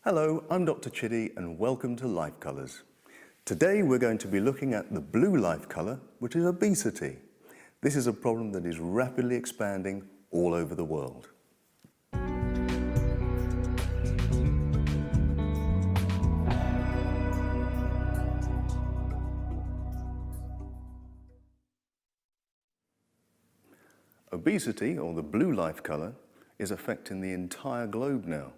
Hello, I'm Dr. Chitty and welcome to Life Colours. Today we're going to be looking at the blue life colour, which is obesity. This is a problem that is rapidly expanding all over the world. Obesity, or the blue life colour, is affecting the entire globe now.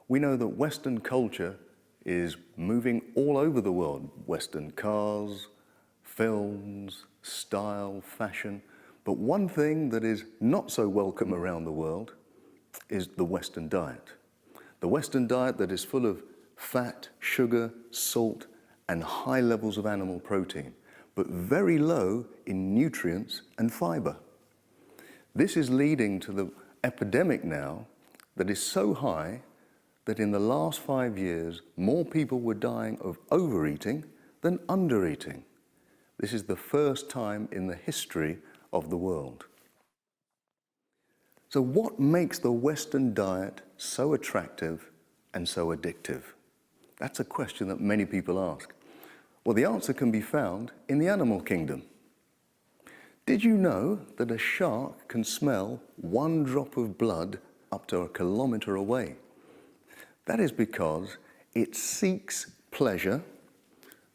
We know that Western culture is moving all over the world. Western cars, films, style, fashion. But one thing that is not so welcome around the world is the Western diet. The Western diet that is full of fat, sugar, salt, and high levels of animal protein, but very low in nutrients and fiber. This is leading to the epidemic now that is so high that in the last 5 years, more people were dying of overeating than undereating. This is the first time in the history of the world. So what makes the Western diet so attractive and so addictive? That's a question that many people ask. Well, the answer can be found in the animal kingdom. Did you know that a shark can smell 1 drop of blood up to 1 kilometer away? That is because it seeks pleasure,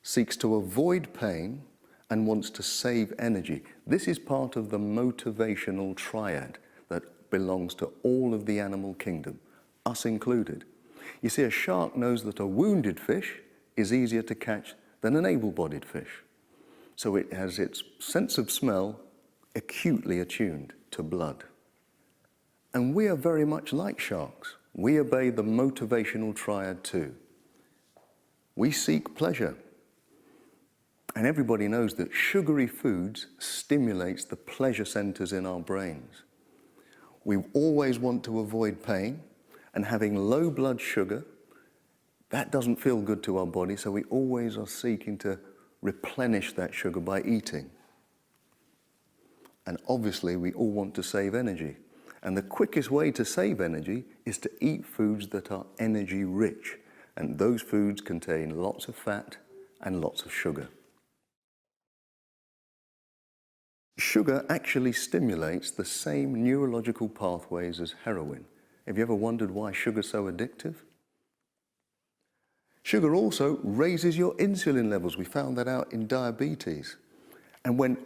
seeks to avoid pain, and wants to save energy. This is part of the motivational triad that belongs to all of the animal kingdom, us included. You see, a shark knows that a wounded fish is easier to catch than an able-bodied fish. So it has its sense of smell acutely attuned to blood. And we are very much like sharks. We obey the motivational triad too. We seek pleasure. And everybody knows that sugary foods stimulates the pleasure centers in our brains. We always want to avoid pain, and having low blood sugar, that doesn't feel good to our body, so we always are seeking to replenish that sugar by eating. And obviously we all want to save energy. And the quickest way to save energy is to eat foods that are energy rich. And those foods contain lots of fat and lots of sugar. Sugar actually stimulates the same neurological pathways as heroin. Have you ever wondered why sugar is so addictive? Sugar also raises your insulin levels. We found that out in diabetes. And when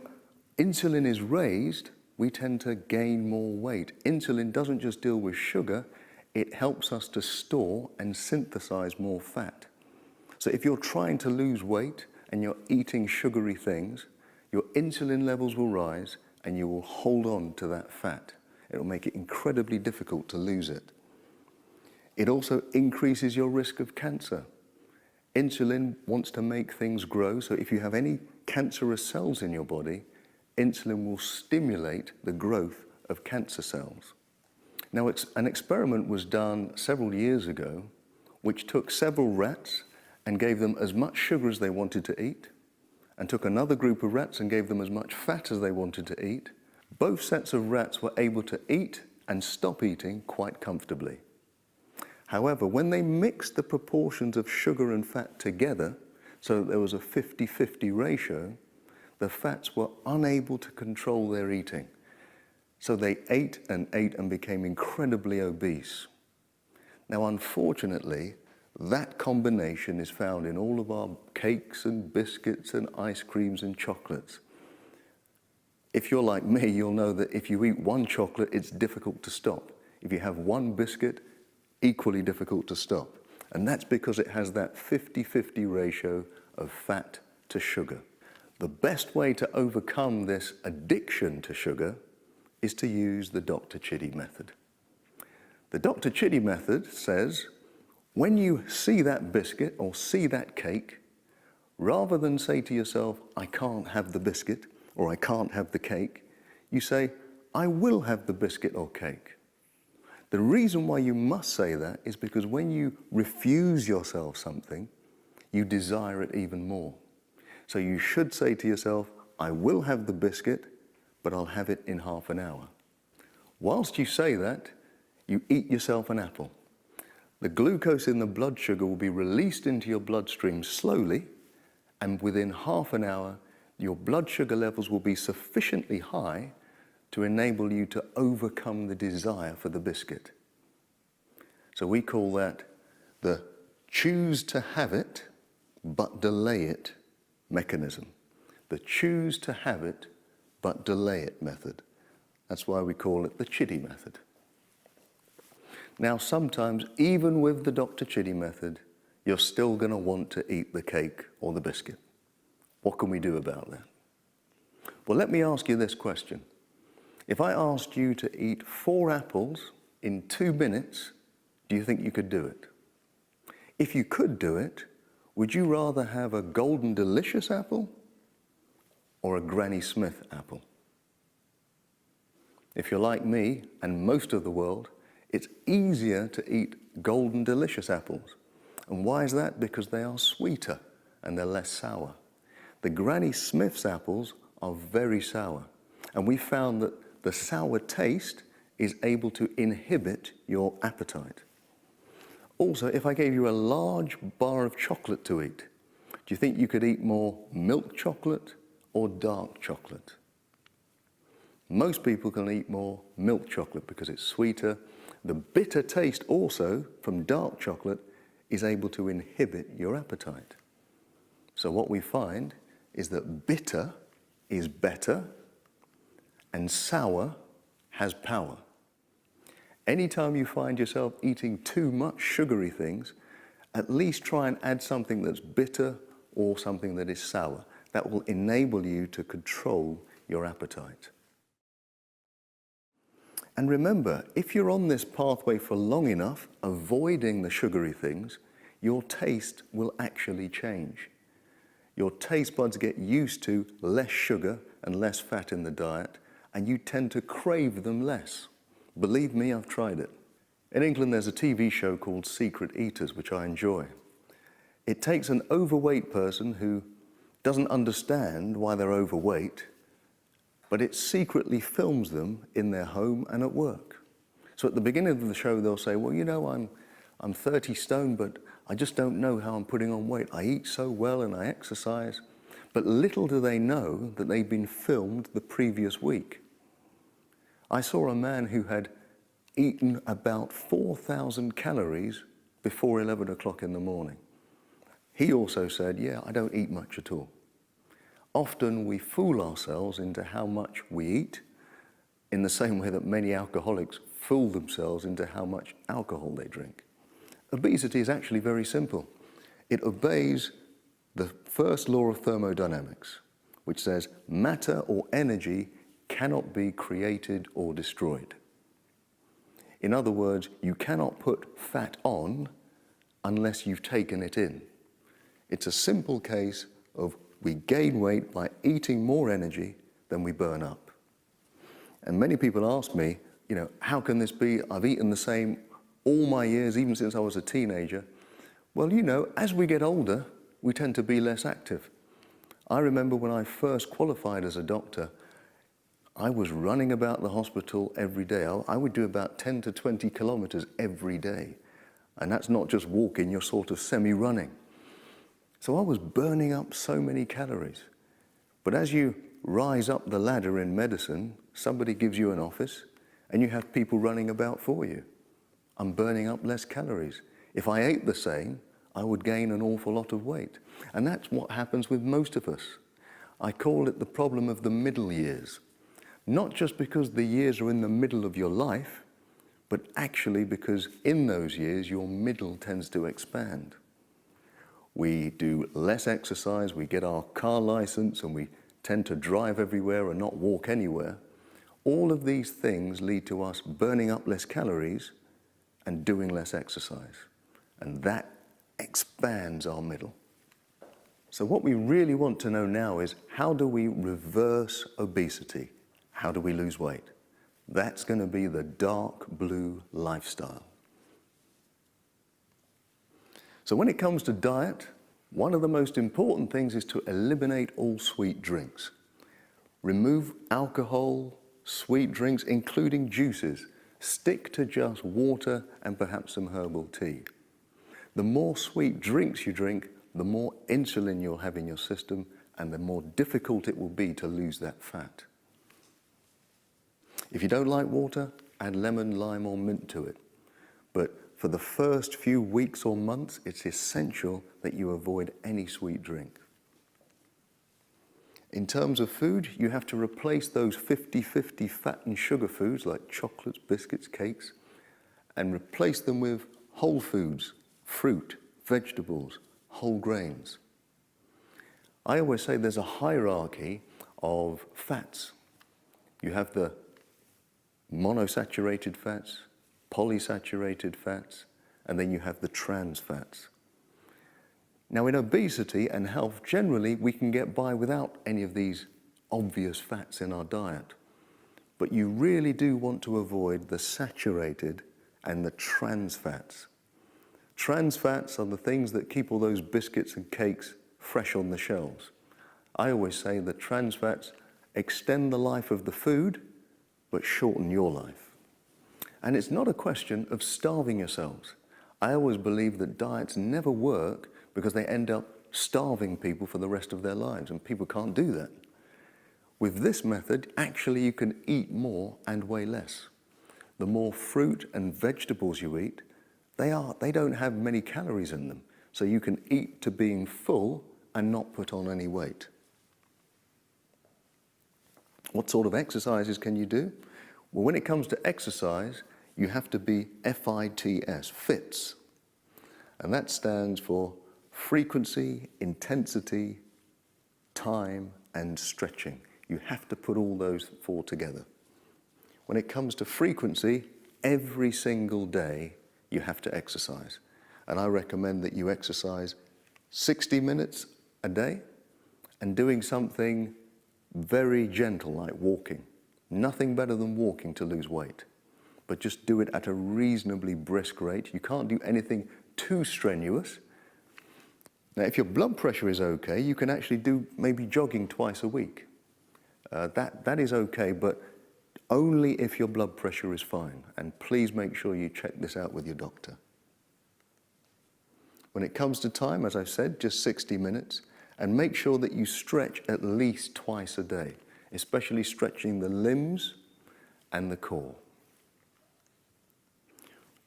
insulin is raised, we tend to gain more weight. Insulin doesn't just deal with sugar, it helps us to store and synthesize more fat. So if you're trying to lose weight and you're eating sugary things, your insulin levels will rise and you will hold on to that fat. It will make it incredibly difficult to lose it. It also increases your risk of cancer. Insulin wants to make things grow, so if you have any cancerous cells in your body, insulin will stimulate the growth of cancer cells. Now, an experiment was done several years ago, which took several rats and gave them as much sugar as they wanted to eat, and took another group of rats and gave them as much fat as they wanted to eat. Both sets of rats were able to eat and stop eating quite comfortably. However, when they mixed the proportions of sugar and fat together, so that there was a 50-50 ratio, the fats were unable to control their eating. So they ate and became incredibly obese. Now, unfortunately, that combination is found in all of our cakes and biscuits and ice creams and chocolates. If you're like me, you'll know that if you eat one chocolate, it's difficult to stop. If you have one biscuit, equally difficult to stop. And that's because it has that 50-50 ratio of fat to sugar. The best way to overcome this addiction to sugar is to use the Dr. Chitty method. The Dr. Chitty method says, when you see that biscuit or see that cake, rather than say to yourself, I can't have the biscuit or I can't have the cake, you say, I will have the biscuit or cake. The reason why you must say that is because when you refuse yourself something, you desire it even more. So you should say to yourself, I will have the biscuit, but I'll have it in half an hour. Whilst you say that, you eat yourself an apple. The glucose in the blood sugar will be released into your bloodstream slowly, and within half an hour, your blood sugar levels will be sufficiently high to enable you to overcome the desire for the biscuit. So we call that the choose to have it, but delay it mechanism. The choose to have it, but delay it method. That's why we call it the Chitty method. Now, sometimes, even with the Dr. Chitty method, you're still going to want to eat the cake or the biscuit. What can we do about that? Well, let me ask you this question. If I asked you to eat 4 apples in 2 minutes, do you think you could do it? If you could do it, would you rather have a golden delicious apple or a Granny Smith apple? If you're like me and most of the world, it's easier to eat golden delicious apples. And why is that? Because they are sweeter and they're less sour. The Granny Smith's apples are very sour. And we found that the sour taste is able to inhibit your appetite. Also, if I gave you a large bar of chocolate to eat, do you think you could eat more milk chocolate or dark chocolate? Most people can eat more milk chocolate because it's sweeter. The bitter taste also from dark chocolate is able to inhibit your appetite. So what we find is that bitter is better and sour has power. Anytime you find yourself eating too much sugary things, at least try and add something that's bitter or something that is sour. That will enable you to control your appetite. And remember, if you're on this pathway for long enough, avoiding the sugary things, your taste will actually change. Your taste buds get used to less sugar and less fat in the diet, and you tend to crave them less. Believe me, I've tried it. In England, there's a TV show called Secret Eaters, which I enjoy. It takes an overweight person who doesn't understand why they're overweight, but it secretly films them in their home and at work. So at the beginning of the show, they'll say, well, you know, I'm 30 stone, but I just don't know how I'm putting on weight. I eat so well and I exercise. But little do they know that they've been filmed the previous week. I saw a man who had eaten about 4,000 calories before 11 o'clock in the morning. He also said, yeah, I don't eat much at all. Often we fool ourselves into how much we eat, in the same way that many alcoholics fool themselves into how much alcohol they drink. Obesity is actually very simple. It obeys the first law of thermodynamics, which says matter or energy cannot be created or destroyed. In other words, you cannot put fat on unless you've taken it in. It's a simple case of we gain weight by eating more energy than we burn up. And many people ask me, you know, how can this be? I've eaten the same all my years, even since I was a teenager. Well, you know, as we get older, we tend to be less active. I remember when I first qualified as a doctor, I was running about the hospital every day. I would do about 10 to 20 kilometers every day. And that's not just walking, you're sort of semi-running. So I was burning up so many calories. But as you rise up the ladder in medicine, somebody gives you an office and you have people running about for you. I'm burning up less calories. If I ate the same, I would gain an awful lot of weight. And that's what happens with most of us. I call it the problem of the middle years. Not just because the years are in the middle of your life, but actually because in those years your middle tends to expand. We do less exercise, we get our car license, and we tend to drive everywhere and not walk anywhere. All of these things lead to us burning up less calories and doing less exercise. And that expands our middle. So what we really want to know now is, how do we reverse obesity? How do we lose weight? That's going to be the dark blue lifestyle. So when it comes to diet, one of the most important things is to eliminate all sweet drinks. Remove alcohol, sweet drinks, including juices, Stick to just water and perhaps some herbal tea. The more sweet drinks you drink, the more insulin you'll have in your system and the more difficult it will be to lose that fat. If you don't like water, add lemon, lime or mint to it. But for the first few weeks or months, it's essential that you avoid any sweet drink. In terms of food, you have to replace those 50-50 fat and sugar foods like chocolates, biscuits, cakes, and replace them with whole foods, fruit, vegetables, whole grains. I always say there's a hierarchy of fats. You have the monosaturated fats, polysaturated fats, and then you have the trans fats. Now in obesity and health generally, we can get by without any of these obvious fats in our diet. But you really do want to avoid the saturated and the trans fats. Trans fats are the things that keep all those biscuits and cakes fresh on the shelves. I always say that trans fats extend the life of the food, but shorten your life. And it's not a question of starving yourselves. I always believe that diets never work because they end up starving people for the rest of their lives, and people can't do that. With this method, actually you can eat more and weigh less. The more fruit and vegetables you eat, they don't have many calories in them, so you can eat to being full and not put on any weight. What sort of exercises can you do? Well, when it comes to exercise, you have to be FITS, and that stands for frequency, intensity, time, and stretching. You have to put all those four together. When it comes to frequency, every single day you have to exercise. And I recommend that you exercise 60 minutes a day and doing something very gentle like walking. Nothing better than walking to lose weight, but just do it at a reasonably brisk rate. You can't do anything too strenuous. Now, if your blood pressure is okay, you can actually do maybe jogging twice a week. That is okay, but only if your blood pressure is fine. And please make sure you check this out with your doctor. When it comes to time, as I said, just 60 minutes, and make sure that you stretch at least twice a day, especially stretching the limbs and the core.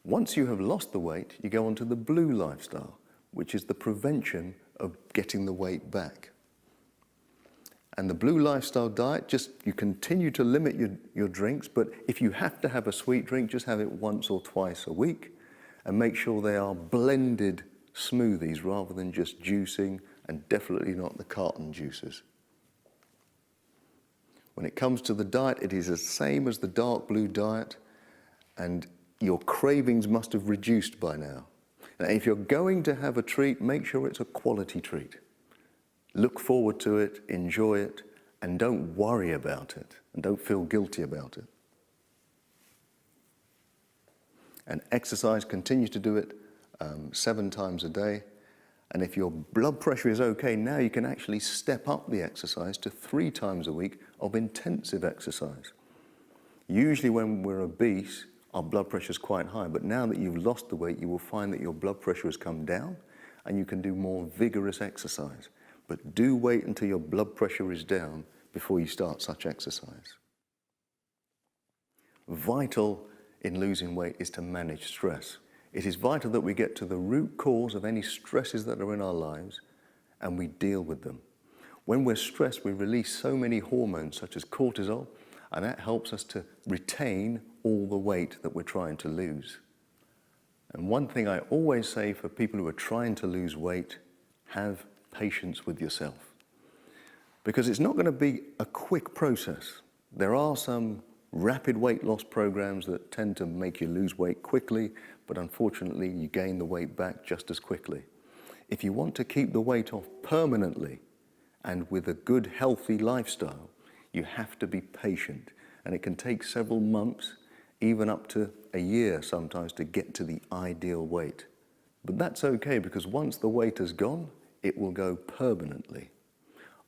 Once you have lost the weight, you go on to the blue lifestyle, which is the prevention of getting the weight back. And the blue lifestyle diet, you continue to limit your drinks, but if you have to have a sweet drink, just have it once or twice a week, and make sure they are blended smoothies rather than just juicing, and definitely not the carton juices. When it comes to the diet, it is the same as the dark blue diet, and your cravings must have reduced by now. Now, if you're going to have a treat, make sure it's a quality treat. Look forward to it, enjoy it, and don't worry about it, and don't feel guilty about it. And exercise, continue to do it 7 times a day. And if your blood pressure is okay, now you can actually step up the exercise to 3 times a week of intensive exercise. Usually when we're obese, our blood pressure is quite high, but now that you've lost the weight, you will find that your blood pressure has come down and you can do more vigorous exercise. But do wait until your blood pressure is down before you start such exercise. Vital in losing weight is to manage stress. It is vital that we get to the root cause of any stresses that are in our lives and we deal with them. When we're stressed, we release so many hormones such as cortisol, and that helps us to retain all the weight that we're trying to lose. And one thing I always say for people who are trying to lose weight, have patience with yourself. Because it's not going to be a quick process. There are some rapid weight loss programs that tend to make you lose weight quickly, but unfortunately you gain the weight back just as quickly. If you want to keep the weight off permanently and with a good healthy lifestyle, you have to be patient, and it can take several months, even up to a year sometimes, to get to the ideal weight. But that's okay, because once the weight has gone, it will go permanently.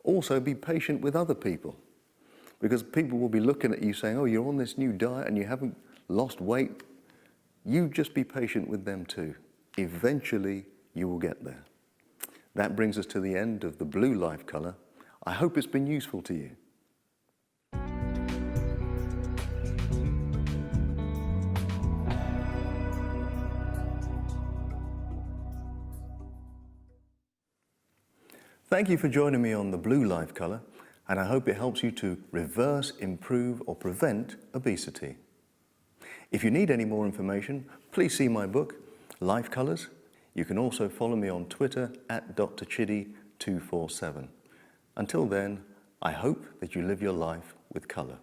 Also, be patient with other people, because people will be looking at you saying, oh, you're on this new diet and you haven't lost weight, you just be patient with them too. Eventually, you will get there. That brings us to the end of the blue life color. I hope it's been useful to you. Thank you for joining me on the blue life color, and I hope it helps you to reverse, improve, or prevent obesity. If you need any more information, please see my book, Life Colors. You can also follow me on Twitter at drchidi247. Until then, I hope that you live your life with color.